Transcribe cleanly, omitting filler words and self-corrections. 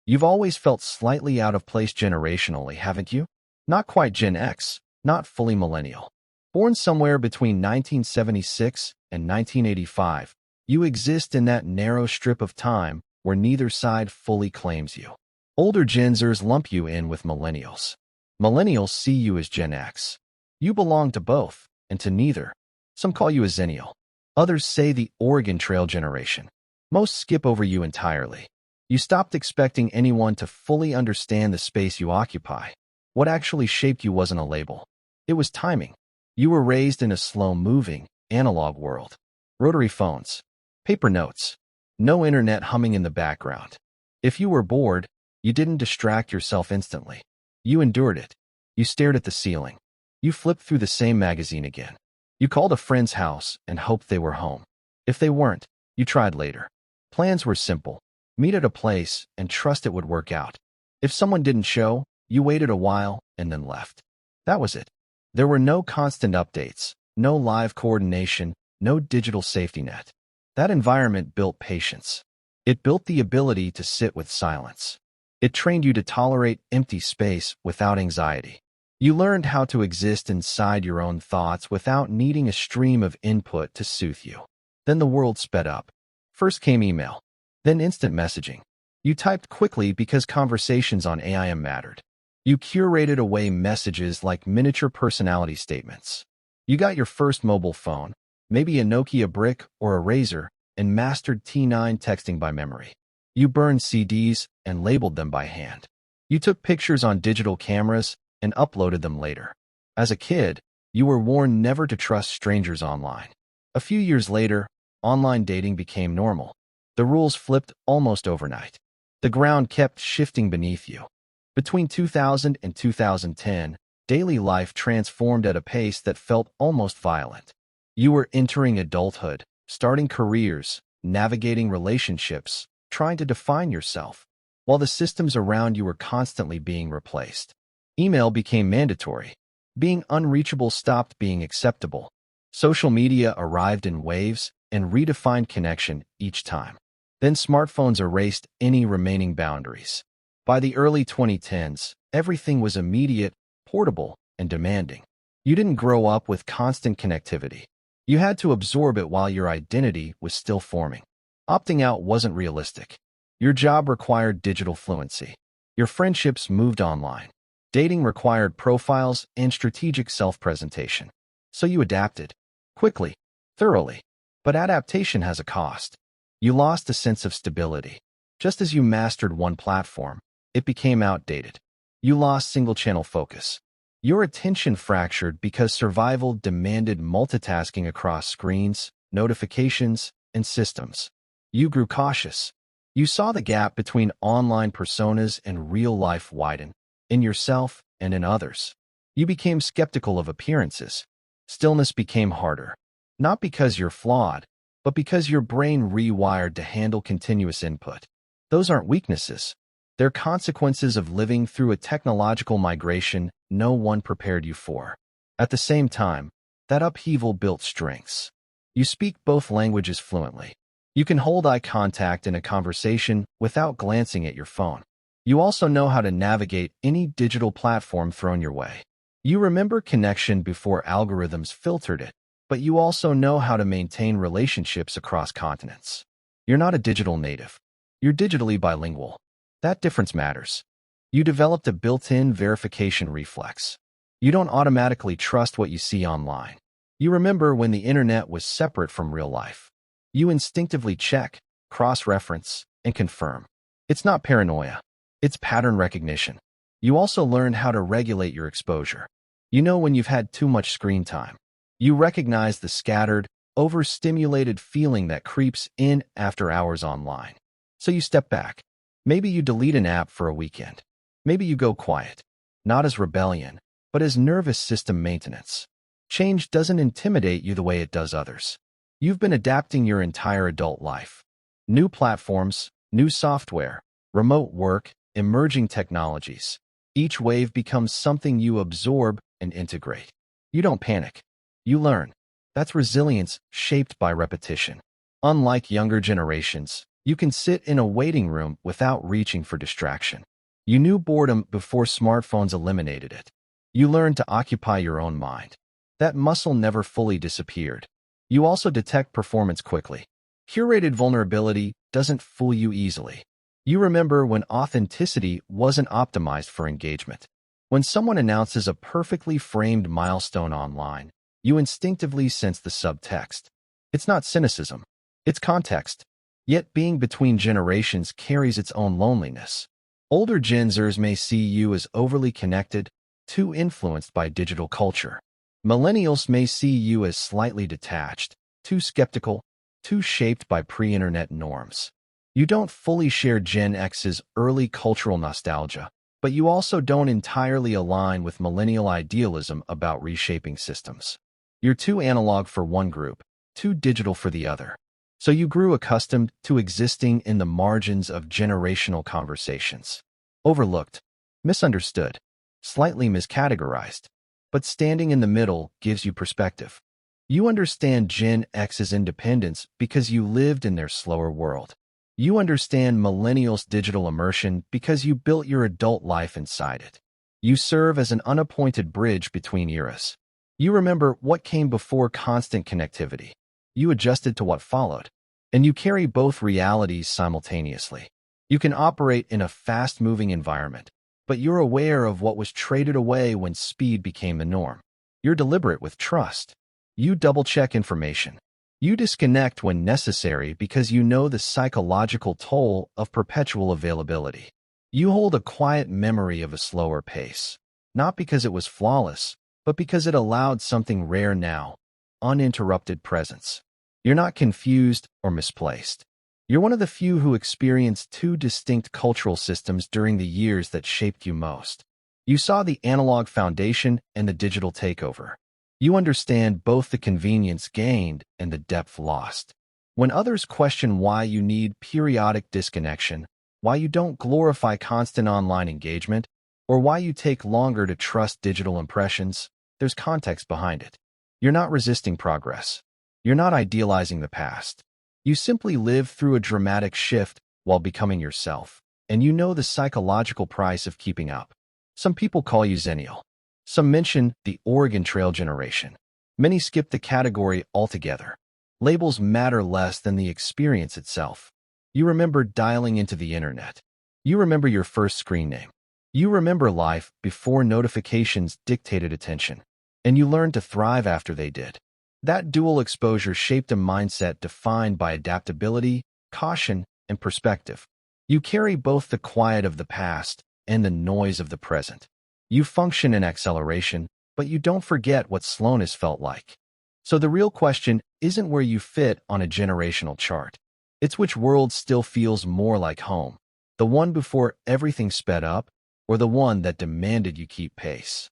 You've always felt slightly out of place generationally, haven't you? Not quite Gen X, not fully millennial. Born somewhere between 1976 and 1985, you exist in that narrow strip of time where neither side fully claims you. Older Gen Zers lump you in with millennials. Millennials see you as Gen X. You belong to both, and to neither. Some call you a xennial. Others say the Oregon Trail generation. Most skip over you entirely. You stopped expecting anyone to fully understand the space you occupy. What actually shaped you wasn't a label. It was timing. You were raised in a slow-moving, analog world. Rotary phones, paper notes, no internet humming in the background. If you were bored, you didn't distract yourself instantly. You endured it. You stared at the ceiling. You flipped through the same magazine again. You called a friend's house and hoped they were home. If they weren't, you tried later. Plans were simple. Meet at a place and trust it would work out. If someone didn't show, you waited a while and then left. That was it. There were no constant updates, no live coordination, no digital safety net. That environment built patience. It built the ability to sit with silence. It trained you to tolerate empty space without anxiety. You learned how to exist inside your own thoughts without needing a stream of input to soothe you. Then the world sped up. First came email, then instant messaging. You typed quickly because conversations on AIM mattered. You curated away messages like miniature personality statements. You got your first mobile phone, maybe a Nokia brick or a Razor, and mastered T9 texting by memory. You burned CDs and labeled them by hand. You took pictures on digital cameras and uploaded them later. As a kid, you were warned never to trust strangers online. A few years later, online dating became normal. The rules flipped almost overnight. The ground kept shifting beneath you. Between 2000 and 2010, daily life transformed at a pace that felt almost violent. You were entering adulthood, starting careers, navigating relationships, trying to define yourself, while the systems around you were constantly being replaced. Email became mandatory. Being unreachable stopped being acceptable. Social media arrived in waves and redefined connection each time. Then smartphones erased any remaining boundaries. By the early 2010s, everything was immediate, portable, and demanding. You didn't grow up with constant connectivity. You had to absorb it while your identity was still forming. Opting out wasn't realistic. Your job required digital fluency. Your friendships moved online. Dating required profiles and strategic self-presentation. So you adapted. Quickly, thoroughly. But adaptation has a cost. You lost a sense of stability. Just as you mastered one platform, it became outdated. You lost single-channel focus. Your attention fractured because survival demanded multitasking across screens, notifications, and systems. You grew cautious. You saw the gap between online personas and real life widen, in yourself and in others. You became skeptical of appearances. Stillness became harder. Not because you're flawed, but because your brain rewired to handle continuous input. Those aren't weaknesses. They're consequences of living through a technological migration no one prepared you for. At the same time, that upheaval built strengths. You speak both languages fluently. You can hold eye contact in a conversation without glancing at your phone. You also know how to navigate any digital platform thrown your way. You remember connection before algorithms filtered it, but you also know how to maintain relationships across continents. You're not a digital native. You're digitally bilingual. That difference matters. You developed a built-in verification reflex. You don't automatically trust what you see online. You remember when the internet was separate from real life. You instinctively check, cross-reference, and confirm. It's not paranoia. It's pattern recognition. You also learned how to regulate your exposure. You know when you've had too much screen time. You recognize the scattered, overstimulated feeling that creeps in after hours online. So you step back. Maybe you delete an app for a weekend. Maybe you go quiet. Not as rebellion, but as nervous system maintenance. Change doesn't intimidate you the way it does others. You've been adapting your entire adult life. New platforms, new software, remote work, emerging technologies. Each wave becomes something you absorb and integrate. You don't panic. You learn. That's resilience shaped by repetition. Unlike younger generations, You can sit in a waiting room without reaching for distraction. You knew boredom before smartphones eliminated it. You learned to occupy your own mind. That muscle never fully disappeared. You also detect performance quickly. Curated vulnerability doesn't fool you easily. You remember when authenticity wasn't optimized for engagement. When someone announces a perfectly framed milestone online, you instinctively sense the subtext. It's not cynicism. It's context. Yet being between generations carries its own loneliness. Older Gen Zers may see you as overly connected, too influenced by digital culture. Millennials may see you as slightly detached, too skeptical, too shaped by pre-internet norms. You don't fully share Gen X's early cultural nostalgia, but you also don't entirely align with millennial idealism about reshaping systems. You're too analog for one group, too digital for the other. So you grew accustomed to existing in the margins of generational conversations. Overlooked, misunderstood, slightly miscategorized. But standing in the middle gives you perspective. You understand Gen X's independence because you lived in their slower world. You understand millennials' digital immersion because you built your adult life inside it. You serve as an unappointed bridge between eras. You remember what came before constant connectivity. You adjusted to what followed. And you carry both realities simultaneously. You can operate in a fast-moving environment, but you're aware of what was traded away when speed became the norm. You're deliberate with trust. You double-check information. You disconnect when necessary because you know the psychological toll of perpetual availability. You hold a quiet memory of a slower pace, not because it was flawless, but because it allowed something rare now, uninterrupted presence. You're not confused or misplaced. You're one of the few who experienced two distinct cultural systems during the years that shaped you most. You saw the analog foundation and the digital takeover. You understand both the convenience gained and the depth lost. When others question why you need periodic disconnection, why you don't glorify constant online engagement, or why you take longer to trust digital impressions, there's context behind it. You're not resisting progress. You're not idealizing the past. You simply live through a dramatic shift while becoming yourself, and you know the psychological price of keeping up. Some people call you Xennial. Some mention the Oregon Trail generation. Many skip the category altogether. Labels matter less than the experience itself. You remember dialing into the internet. You remember your first screen name. You remember life before notifications dictated attention, and you learned to thrive after they did. That dual exposure shaped a mindset defined by adaptability, caution, and perspective. You carry both the quiet of the past and the noise of the present. You function in acceleration, but you don't forget what slowness felt like. So the real question isn't where you fit on a generational chart. It's which world still feels more like home, the one before everything sped up, or the one that demanded you keep pace.